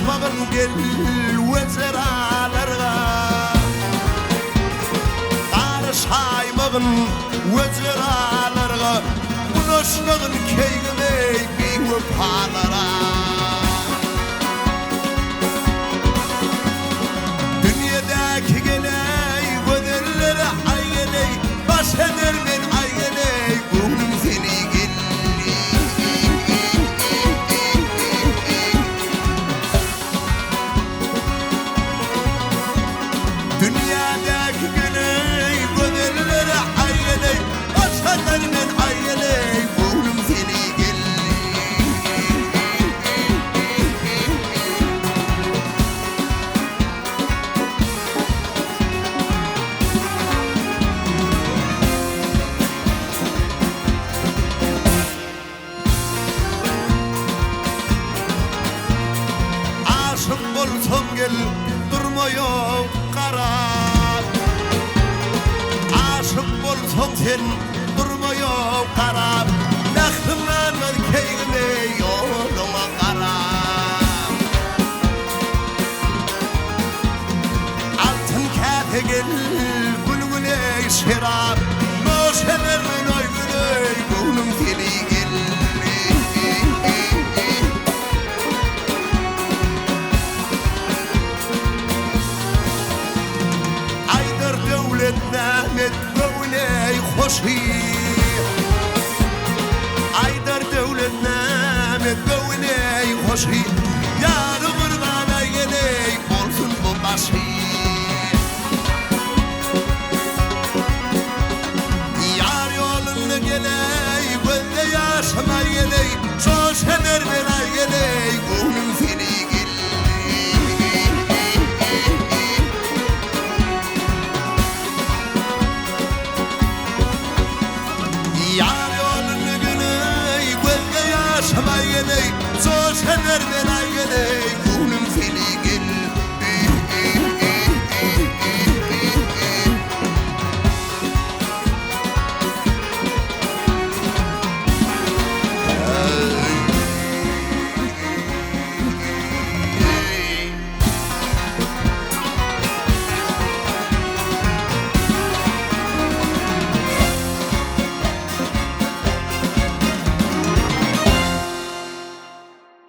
Karışmağın gel vezeralarga Karışaymağın vezeralarga Ulaşmağın keygimey bir öpalara Dünyadaki geley göderlere ay geley Baş eder men ay geley Gönlüm seni gel Dünyadaki geley göderlere ay geley Baş eder men ay geley Gönlüm seni gel Aşık bolsam gel durmuyor kara Aşık bolsam sen durmuyor kara Lehtimden keygime yoluma kara Altın kâfe gel gülgüne şerap Noşeler min oy güley gönlüm seni gel Mehmet Gönley hoşi Aydar devlet Mehmet Gönley hoşi Yarı kurban geley olsun bu başı Yar yolunu geley gönde yaşama geley Coşener ben geley gönlüm seni gel Yar yolunu geley gönde yaşama geley Coşener ben geley gönlüm seni